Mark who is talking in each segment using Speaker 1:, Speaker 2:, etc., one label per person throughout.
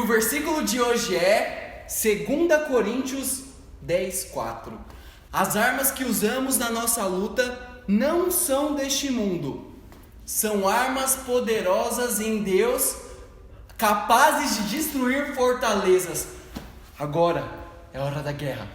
Speaker 1: versículo de hoje é 2 Coríntios 10:4. As armas que usamos na nossa luta não são deste mundo. São armas poderosas em Deus, capazes de destruir fortalezas. Agora é hora da guerra.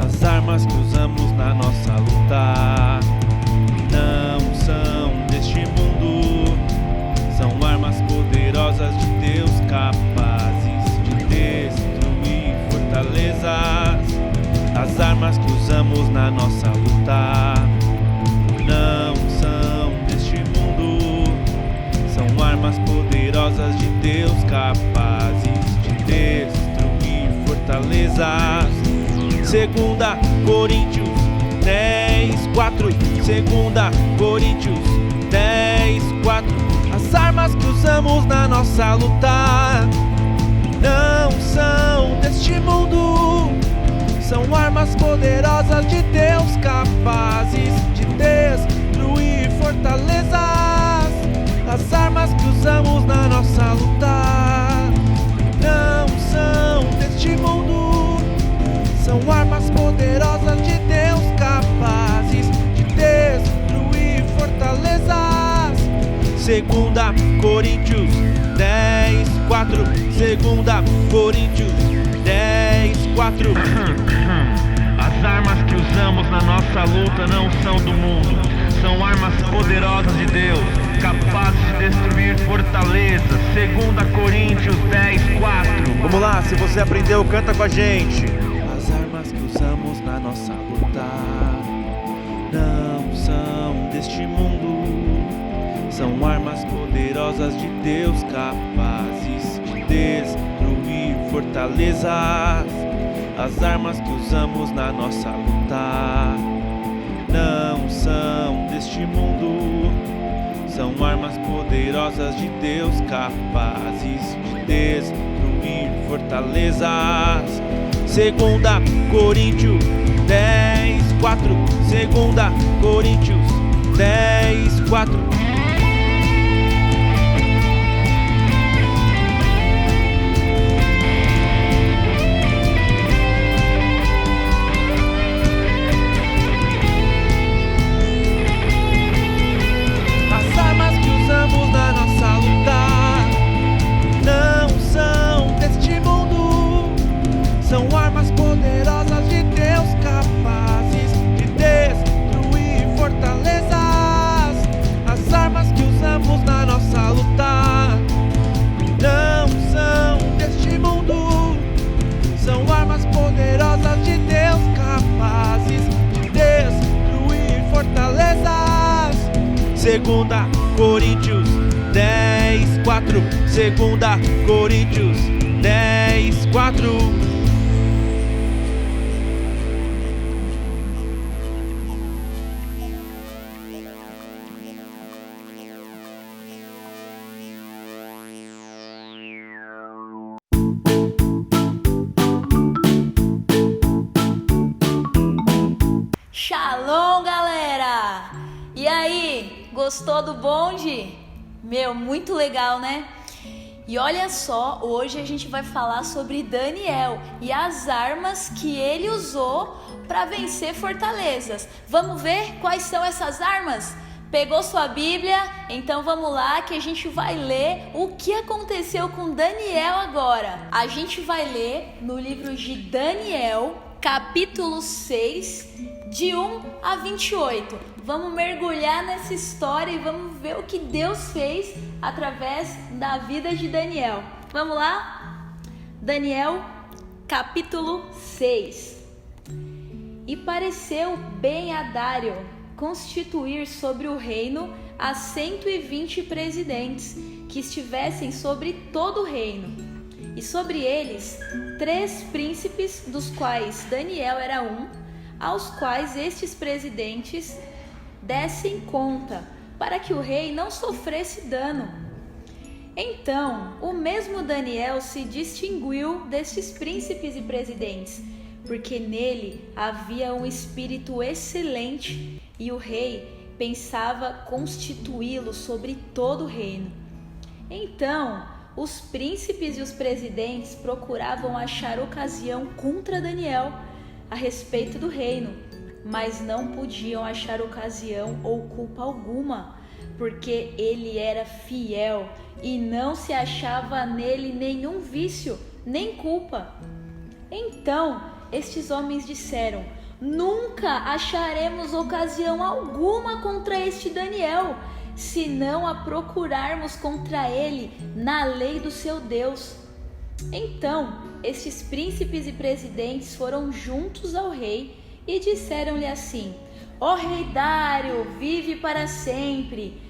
Speaker 2: As armas que usamos na nossa luta não são deste mundo. São armas poderosas de Deus, capazes de destruir fortalezas. As armas que usamos na nossa luta não são deste mundo. São armas poderosas de Deus, capazes de destruir fortalezas. 2 Coríntios 10:4. 2 Coríntios 10:4. As armas que usamos na nossa luta não são deste mundo. São armas poderosas de Deus, capazes de destruir fortalezas. As armas que usamos na nossa luta não são deste mundo. São armas poderosas de Deus, capazes de destruir fortalezas. 2 Coríntios 10:4. 2 Coríntios 10:4.
Speaker 3: As armas que usamos na nossa luta não são do mundo. São armas poderosas de Deus, capazes de destruir fortalezas. 2 Coríntios 10:4.
Speaker 2: Vamos lá, se você aprendeu, canta com a gente. As armas que usamos na nossa luta não são deste mundo. São armas poderosas de Deus, capazes de destruir fortalezas. As armas que usamos na nossa luta não são deste mundo. São armas poderosas de Deus, capazes de destruir fortalezas. 2 Coríntios 10:4. 2 Coríntios 10:4. As armas que usamos na nossa luta não são deste mundo. São armas poderosas de Deus, capazes de destruir fortalezas. As armas que usamos na nossa luta não são deste mundo. São armas poderosas de Deus, capazes de destruir fortalezas. 2 Coríntios 10:4. 2 Coríntios 10:4.
Speaker 4: Shalom, galera! E aí, gostou do bonde? Meu, muito legal, né? E olha só, hoje a gente vai falar sobre Daniel e as armas que ele usou para vencer fortalezas. Vamos ver quais são essas armas? Pegou sua Bíblia? Então vamos lá que a gente vai ler o que aconteceu com Daniel agora. A gente vai ler no livro de Daniel, capítulo 6, de 1 a 28. Vamos mergulhar nessa história e vamos ver o que Deus fez através da vida de Daniel. Vamos lá? Daniel, capítulo 6. E pareceu bem a Dário constituir sobre o reino a 120 presidentes que estivessem sobre todo o reino, e sobre eles 3 príncipes, dos quais Daniel era um, aos quais estes presidentes dessem conta, para que o rei não sofresse dano. Então, o mesmo Daniel se distinguiu destes príncipes e presidentes, porque nele havia um espírito excelente e o rei pensava constituí-lo sobre todo o reino. Então, os príncipes e os presidentes procuravam achar ocasião contra Daniel a respeito do reino, mas não podiam achar ocasião ou culpa alguma, porque ele era fiel e não se achava nele nenhum vício, nem culpa. Então, estes homens disseram: nunca acharemos ocasião alguma contra este Daniel, se não a procurarmos contra ele na lei do seu Deus. Então, estes príncipes e presidentes foram juntos ao rei e disseram-lhe assim: ó rei Dário, vive para sempre.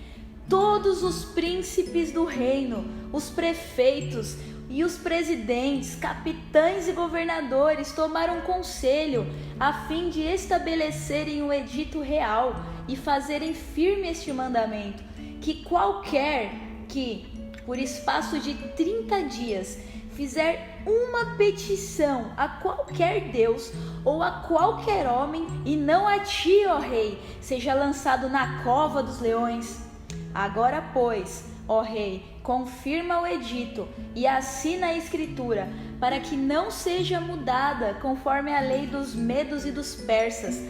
Speaker 4: Todos os príncipes do reino, os prefeitos e os presidentes, capitães e governadores tomaram conselho a fim de estabelecerem um edito real e fazerem firme este mandamento, que qualquer que, por espaço de 30 dias, fizer uma petição a qualquer Deus ou a qualquer homem, e não a ti, ó rei, seja lançado na cova dos leões. Agora, pois, ó rei, confirma o edito e assina a escritura, para que não seja mudada conforme a lei dos medos e dos persas,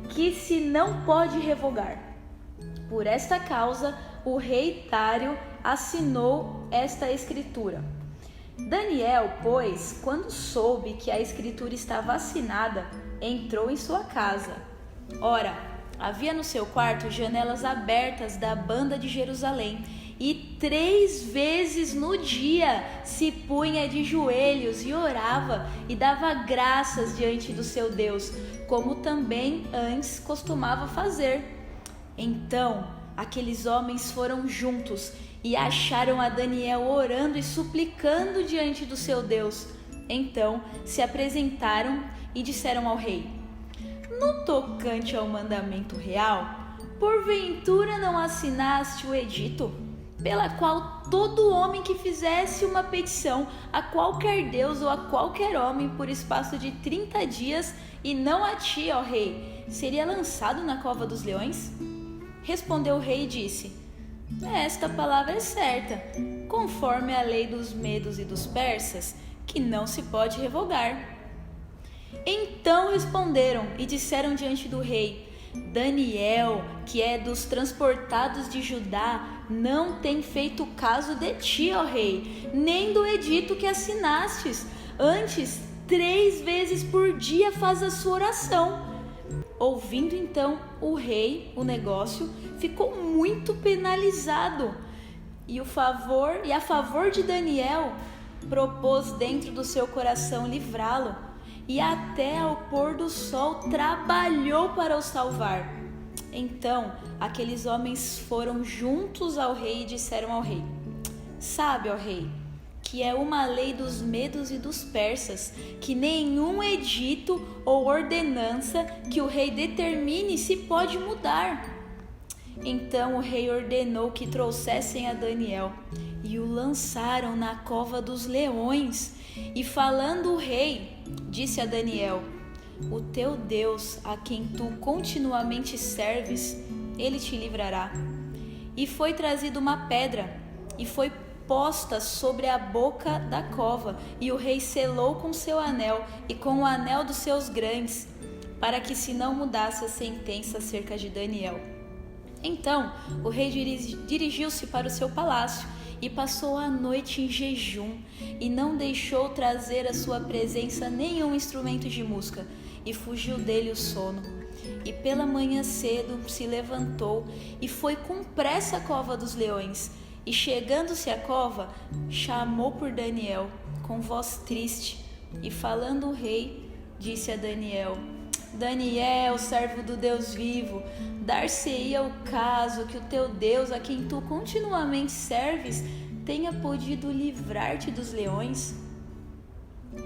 Speaker 4: que se não pode revogar. Por esta causa, o rei Dário assinou esta escritura. Daniel, pois, quando soube que a escritura estava assinada, entrou em sua casa. Ora, havia no seu quarto janelas abertas da banda de Jerusalém, e 3 vezes no dia se punha de joelhos e orava e dava graças diante do seu Deus, como também antes costumava fazer. Então, aqueles homens foram juntos e acharam a Daniel orando e suplicando diante do seu Deus. Então se apresentaram e disseram ao rei: no tocante ao mandamento real, porventura não assinaste o edito, pela qual todo homem que fizesse uma petição a qualquer Deus ou a qualquer homem por espaço de 30 dias, e não a ti, ó rei, seria lançado na cova dos leões? Respondeu o rei e disse: esta palavra é certa, conforme a lei dos medos e dos persas, que não se pode revogar. Então responderam e disseram diante do rei: Daniel, que é dos transportados de Judá, não tem feito caso de ti, ó rei, nem do edito que assinastes. Antes, 3 vezes por dia faz a sua oração. Ouvindo então o rei o negócio, ficou muito penalizado, e a favor de Daniel propôs dentro do seu coração livrá-lo, e até ao pôr do sol trabalhou para o salvar. Então aqueles homens foram juntos ao rei e disseram ao rei: sabe, ó rei, que é uma lei dos medos e dos persas, que nenhum edito ou ordenança que o rei determine se pode mudar. Então o rei ordenou que trouxessem a Daniel e o lançaram na cova dos leões. E falando o rei, disse a Daniel: o teu Deus, a quem tu continuamente serves, ele te livrará. E foi trazida uma pedra e foi posta sobre a boca da cova, e o rei selou com seu anel e com o anel dos seus grandes, para que se não mudasse a sentença acerca de Daniel. Então o rei dirigiu-se para o seu palácio e passou a noite em jejum, e não deixou trazer à sua presença nenhum instrumento de música, e fugiu dele o sono. E pela manhã cedo se levantou e foi com pressa à cova dos leões. E chegando-se à cova, chamou por Daniel com voz triste, e falando o rei, disse a Daniel: Daniel, servo do Deus vivo, dar-se-ia o caso que o teu Deus, a quem tu continuamente serves, tenha podido livrar-te dos leões?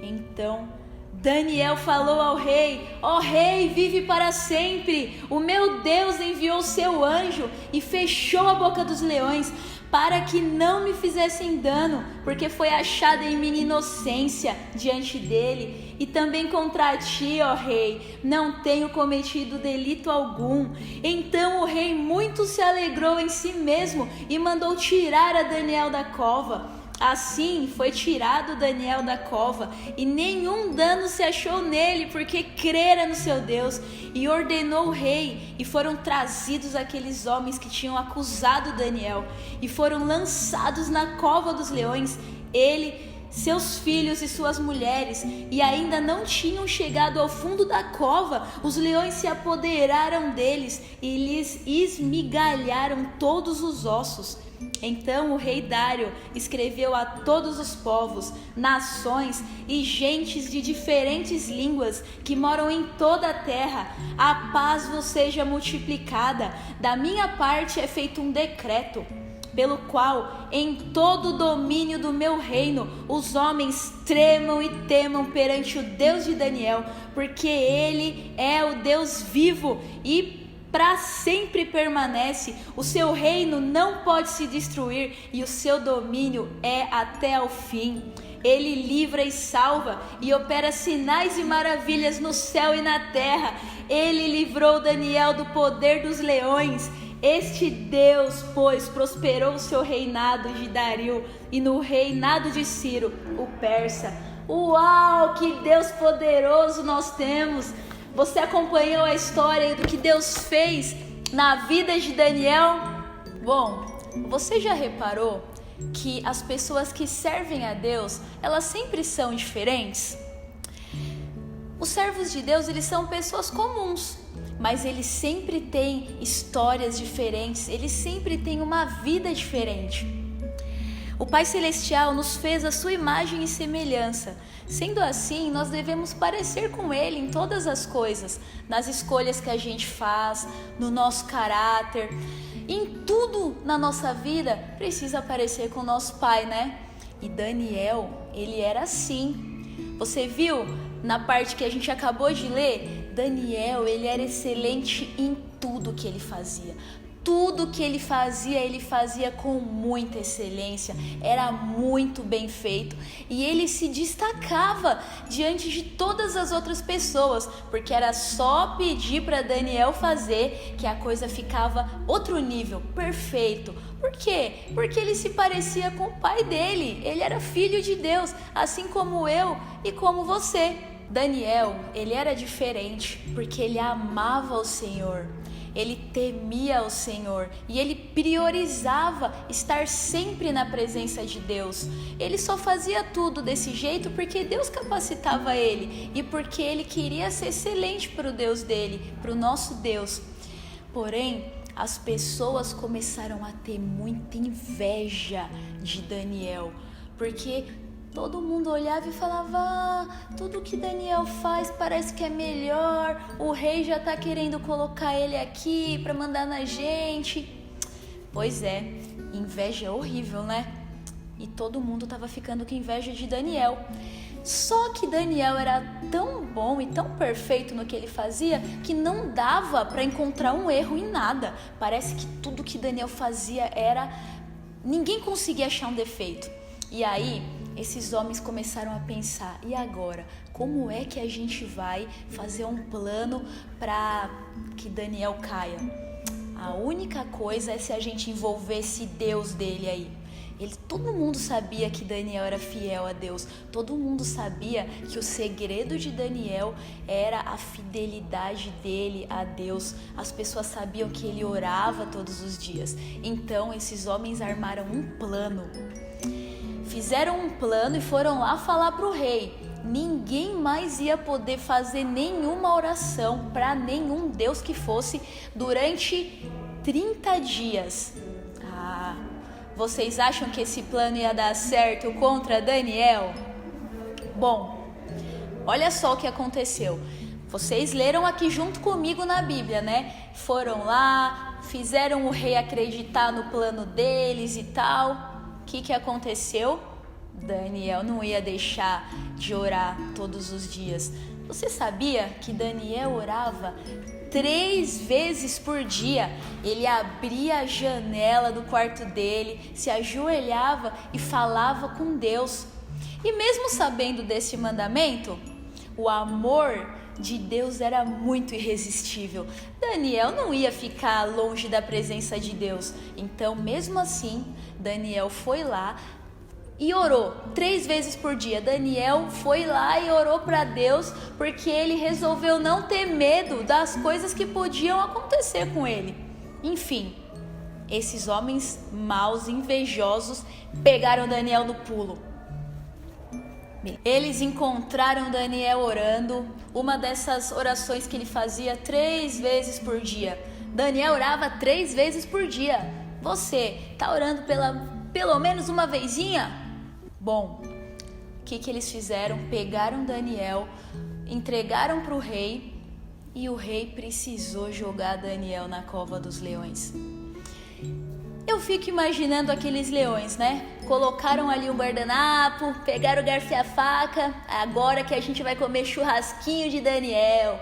Speaker 4: Então Daniel falou ao rei: ó rei, vive para sempre. O meu Deus enviou seu anjo e fechou a boca dos leões, para que não me fizessem dano, porque foi achada em minha inocência diante dele. E também contra ti, ó rei, não tenho cometido delito algum. Então o rei muito se alegrou em si mesmo e mandou tirar a Daniel da cova. Assim foi tirado Daniel da cova, e nenhum dano se achou nele, porque crera no seu Deus. E ordenou o rei, e foram trazidos aqueles homens que tinham acusado Daniel, e foram lançados na cova dos leões, ele, seus filhos e suas mulheres. E ainda não tinham chegado ao fundo da cova, os leões se apoderaram deles e lhes esmigalharam todos os ossos. Então o rei Dário escreveu a todos os povos, nações e gentes de diferentes línguas que moram em toda a terra: a paz vos seja multiplicada. Da minha parte é feito um decreto, pelo qual em todo o domínio do meu reino os homens tremam e temam perante o Deus de Daniel, porque ele é o Deus vivo e para sempre permanece. O seu reino não pode se destruir e o seu domínio é até ao fim. Ele livra e salva e opera sinais e maravilhas no céu e na terra. Ele livrou Daniel do poder dos leões. Este Deus, pois, prosperou o seu reinado de Dario e no reinado de Ciro, o persa. Uau, que Deus poderoso nós temos! Você acompanhou a história do que Deus fez na vida de Daniel? Bom, você já reparou que as pessoas que servem a Deus, elas sempre são diferentes? Os servos de Deus, eles são pessoas comuns, mas eles sempre têm histórias diferentes, eles sempre têm uma vida diferente. O Pai Celestial nos fez a sua imagem e semelhança. Sendo assim, nós devemos parecer com Ele em todas as coisas, nas escolhas que a gente faz, no nosso caráter, em tudo na nossa vida precisa parecer com o nosso Pai, né? E Daniel, ele era assim. Você viu na parte que a gente acabou de ler? Daniel, ele era excelente em tudo que ele fazia. Tudo que ele fazia com muita excelência, era muito bem feito e ele se destacava diante de todas as outras pessoas, porque era só pedir para Daniel fazer que a coisa ficava outro nível, perfeito. Por quê? Porque ele se parecia com o pai dele, ele era filho de Deus, assim como eu e como você. Daniel, ele era diferente porque ele amava o Senhor. Ele temia o Senhor e ele priorizava estar sempre na presença de Deus. Ele só fazia tudo desse jeito porque Deus capacitava ele e porque ele queria ser excelente para o Deus dele, para o nosso Deus. Porém, as pessoas começaram a ter muita inveja de Daniel, porque todo mundo olhava e falava: tudo que Daniel faz parece que é melhor, o rei já está querendo colocar ele aqui para mandar na gente. Pois é, inveja é horrível, né? E todo mundo estava ficando com inveja de Daniel. Só que Daniel era tão bom e tão perfeito no que ele fazia que não dava para encontrar um erro em nada. Parece que tudo que Daniel fazia ninguém conseguia achar um defeito. E aí esses homens começaram a pensar: e agora? Como é que a gente vai fazer um plano para que Daniel caia? A única coisa é se a gente envolver esse Deus dele aí. Todo mundo sabia que Daniel era fiel a Deus. Todo mundo sabia que o segredo de Daniel era a fidelidade dele a Deus. As pessoas sabiam que ele orava todos os dias. Então esses homens armaram um plano. Fizeram um plano e foram lá falar para o rei. Ninguém mais ia poder fazer nenhuma oração para nenhum Deus que fosse durante 30 dias. Vocês acham que esse plano ia dar certo contra Daniel? Bom, olha só o que aconteceu. Vocês leram aqui junto comigo na Bíblia, né? Foram lá, fizeram o rei acreditar no plano deles e tal. O que aconteceu? Daniel não ia deixar de orar todos os dias. Você sabia que Daniel orava 3 vezes por dia, ele abria a janela do quarto dele, se ajoelhava e falava com Deus. E mesmo sabendo desse mandamento, o amor de Deus era muito irresistível. Daniel não ia ficar longe da presença de Deus. Então, mesmo assim, Daniel foi lá e orou 3 vezes por dia. Daniel foi lá e orou para Deus, porque ele resolveu não ter medo das coisas que podiam acontecer com ele. Enfim, esses homens maus, invejosos, pegaram Daniel no pulo. Eles encontraram Daniel orando, uma dessas orações que ele fazia 3 vezes por dia. Daniel orava 3 vezes por dia. Você está orando pelo menos uma vezinha? Bom, o que eles fizeram? Pegaram Daniel, entregaram para o rei e o rei precisou jogar Daniel na cova dos leões. Eu fico imaginando aqueles leões, né? Colocaram ali um guardanapo, pegaram o garfo e a faca, agora que a gente vai comer churrasquinho de Daniel.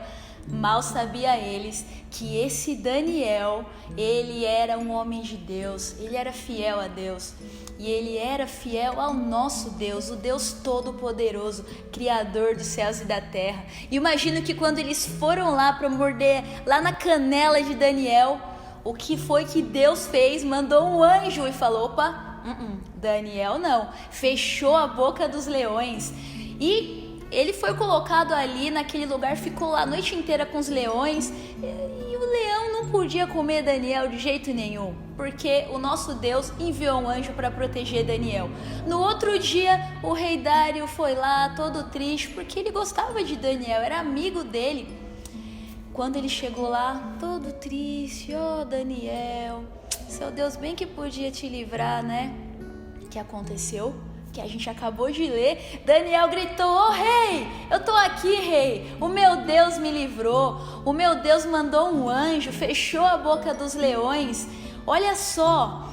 Speaker 4: Mal sabia eles que esse Daniel, ele era um homem de Deus, ele era fiel a Deus. E ele era fiel ao nosso Deus, o Deus Todo-Poderoso, Criador dos céus e da terra. E imagino que quando eles foram lá para morder, lá na canela de Daniel, o que foi que Deus fez? Mandou um anjo e falou, opa, Daniel não, fechou a boca dos leões. E ele foi colocado ali naquele lugar, ficou lá a noite inteira com os leões, e o leão não podia comer Daniel de jeito nenhum, porque o nosso Deus enviou um anjo para proteger Daniel. No outro dia, o rei Dário foi lá todo triste, porque ele gostava de Daniel, era amigo dele. Quando ele chegou lá, todo triste, Daniel, seu Deus bem que podia te livrar, né? O que aconteceu? Que a gente acabou de ler, Daniel gritou, rei, eu tô aqui, rei, o meu Deus me livrou, o meu Deus mandou um anjo, fechou a boca dos leões. Olha só,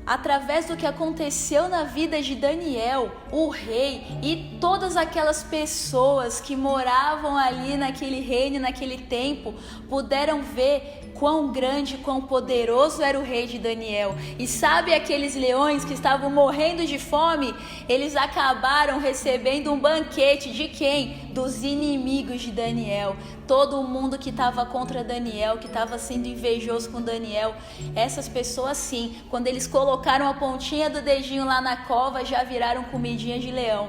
Speaker 4: através do que aconteceu na vida de Daniel, o rei e todas aquelas pessoas que moravam ali naquele reino, naquele tempo, puderam ver quão grande, quão poderoso era o rei de Daniel. E sabe aqueles leões que estavam morrendo de fome? Eles acabaram recebendo um banquete de quem? Dos inimigos de Daniel. Todo mundo que estava contra Daniel, que estava sendo invejoso com Daniel, essas pessoas sim, quando eles colocaram a pontinha do dedinho lá na cova, já viraram comidinha de leão.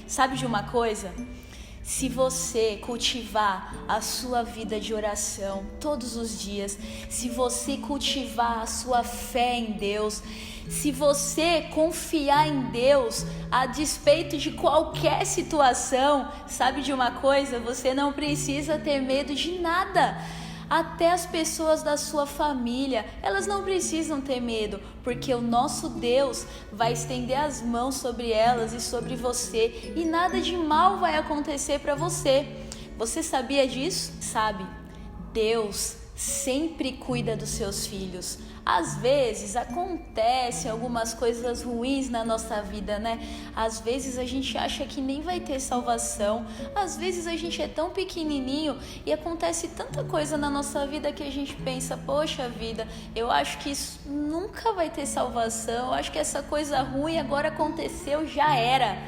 Speaker 4: Sabe de uma coisa? Se você cultivar a sua vida de oração todos os dias, se você cultivar a sua fé em Deus, se você confiar em Deus a despeito de qualquer situação, sabe de uma coisa? Você não precisa ter medo de nada. Até as pessoas da sua família, elas não precisam ter medo, porque o nosso Deus vai estender as mãos sobre elas e sobre você, e nada de mal vai acontecer para você. Você sabia disso? Sabe? Deus sempre cuida dos seus filhos. Às vezes acontecem algumas coisas ruins na nossa vida, né? Às vezes a gente acha que nem vai ter salvação. Às vezes a gente é tão pequenininho e acontece tanta coisa na nossa vida que a gente pensa, poxa vida, eu acho que isso nunca vai ter salvação. Eu acho que essa coisa ruim agora aconteceu, já era.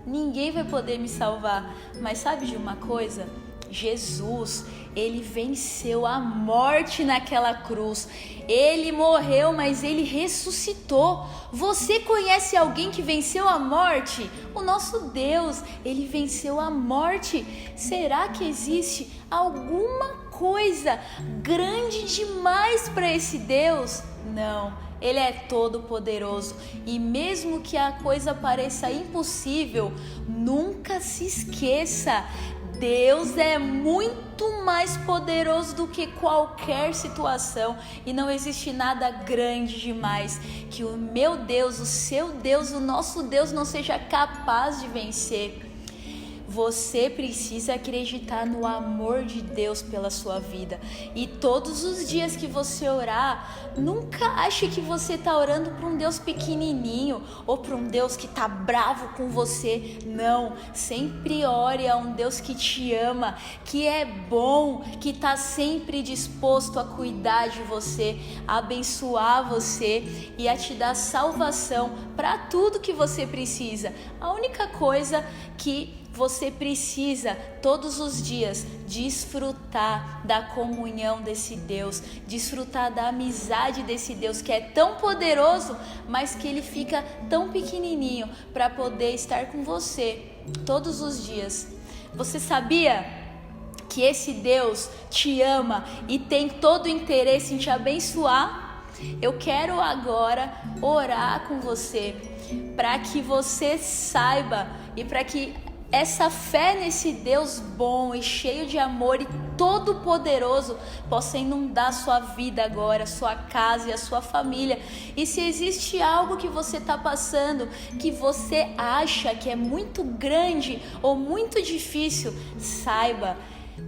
Speaker 4: Ninguém vai poder me salvar. Mas sabe de uma coisa? Jesus, ele venceu a morte naquela cruz. Ele morreu, mas ele ressuscitou. Você conhece alguém que venceu a morte? O nosso Deus, ele venceu a morte. Será que existe alguma coisa grande demais para esse Deus? Não, ele é todo poderoso. E mesmo que a coisa pareça impossível, nunca se esqueça, Deus é muito mais poderoso do que qualquer situação, e não existe nada grande demais que o meu Deus, o seu Deus, o nosso Deus não seja capaz de vencer. você precisa acreditar no amor de Deus pela sua vida. E todos os dias que você orar, nunca ache que você está orando para um Deus pequenininho ou para um Deus que está bravo com você. Não, sempre ore a um Deus que te ama, que é bom, que está sempre disposto a cuidar de você, a abençoar você e a te dar salvação para tudo que você precisa. A única coisa que você precisa todos os dias desfrutar da comunhão desse Deus, desfrutar da amizade desse Deus que é tão poderoso, mas que ele fica tão pequenininho para poder estar com você todos os dias. Você sabia que esse Deus te ama e tem todo o interesse em te abençoar? Eu quero agora orar com você para que você saiba e para que essa fé nesse Deus bom e cheio de amor e todo poderoso possa inundar a sua vida agora, a sua casa e a sua família. E se existe algo que você está passando, que você acha que é muito grande ou muito difícil, saiba,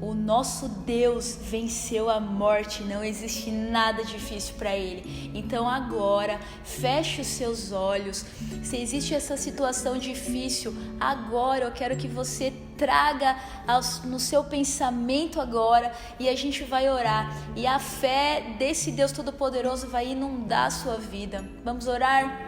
Speaker 4: o nosso Deus venceu a morte, não existe nada difícil para Ele. Então agora, feche os seus olhos. Se existe essa situação difícil, agora eu quero que você traga no seu pensamento agora e a gente vai orar. E a fé desse Deus Todo-Poderoso vai inundar a sua vida. Vamos orar?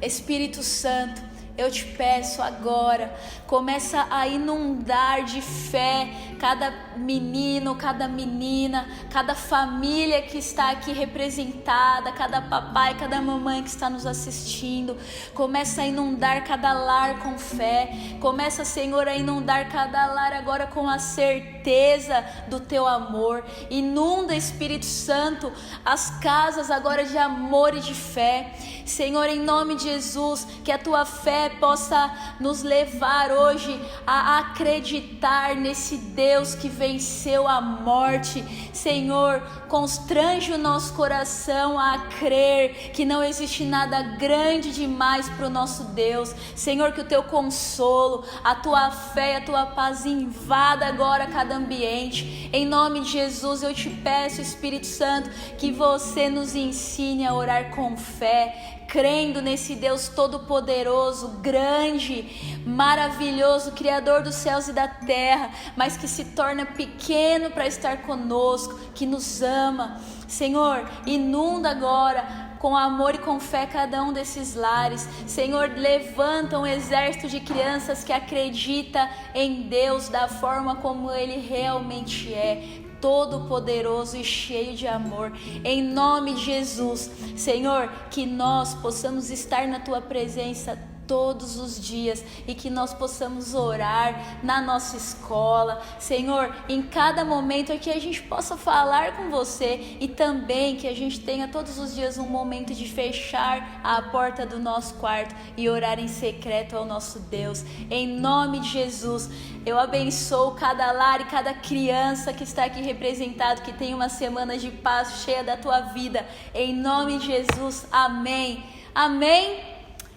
Speaker 4: Espírito Santo, eu te peço agora, começa a inundar de fé cada menino, cada menina, cada família que está aqui representada, cada papai, cada mamãe que está nos assistindo. Começa a inundar cada lar com fé. Começa, Senhor, a inundar cada lar agora com a certeza do teu amor. Inunda, Espírito Santo, as casas agora de amor e de fé. Senhor, em nome de Jesus, que a tua fé possa nos levar hoje a acreditar nesse Deus que venceu a morte. Senhor, constrange o nosso coração a crer que não existe nada grande demais para o nosso Deus. Senhor, que o teu consolo, a tua fé e a tua paz invada agora cada ambiente. Em nome de Jesus, eu te peço, Espírito Santo, que você nos ensine a orar com fé, crendo nesse Deus todo-poderoso, grande, maravilhoso, Criador dos céus e da terra, mas que se torna pequeno para estar conosco, que nos ama. Senhor, inunda agora com amor e com fé cada um desses lares. Senhor, levanta um exército de crianças que acredita em Deus da forma como Ele realmente é, todo poderoso e cheio de amor. Em nome de Jesus, Senhor, que nós possamos estar na tua presença todos os dias e que nós possamos orar na nossa escola, Senhor, em cada momento que a gente possa falar com você e também que a gente tenha todos os dias um momento de fechar a porta do nosso quarto e orar em secreto ao nosso Deus. Em nome de Jesus, eu abençoo cada lar e cada criança que está aqui representado, que tenha uma semana de paz cheia da tua vida. Em nome de Jesus, amém. Amém.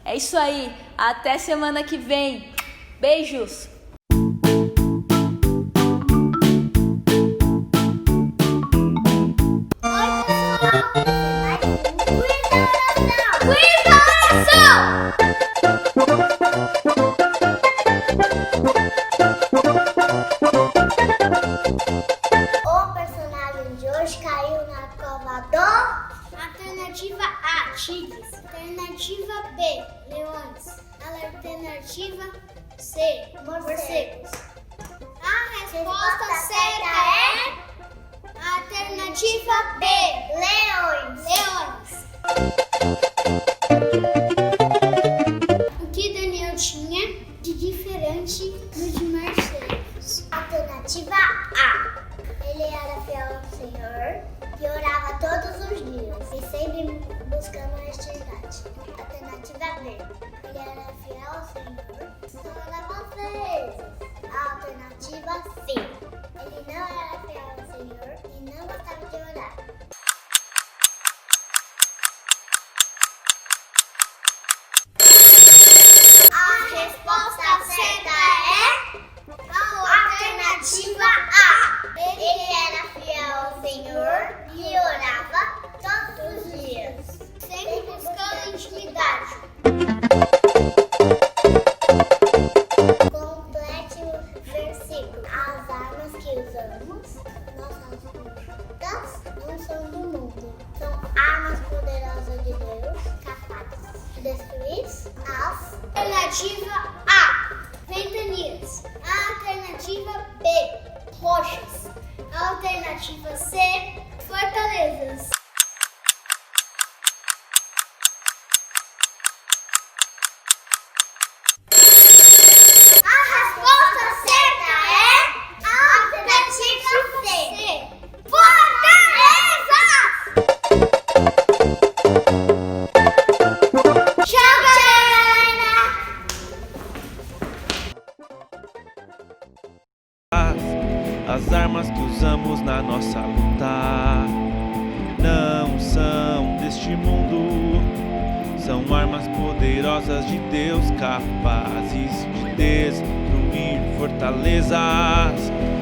Speaker 4: É isso aí, até semana que vem. Beijos!
Speaker 5: O personagem de hoje caiu na cova do... Alternativa A, tigres. Alternativa B, leões. Alternativa C, morcegos. A resposta certa é... Alternativa B, leões. O que Daniel tinha de diferente do de morcegos? Alternativa A. Ele era fiel ao Senhor e orava todos os dias e sempre buscando a honestidade. Alternativa B. Ele era fiel ao Senhor e não orava vezes. A alternativa C. Ele não era fiel ao Senhor e não gostava de orar. A resposta certa é... alternativa C, fortalezas. A resposta certa é a alternativa C, fortalezas. Tchau, galera!
Speaker 2: As armas que usamos na nossa luta não são deste mundo. São armas poderosas de Deus, capazes de destruir fortalezas.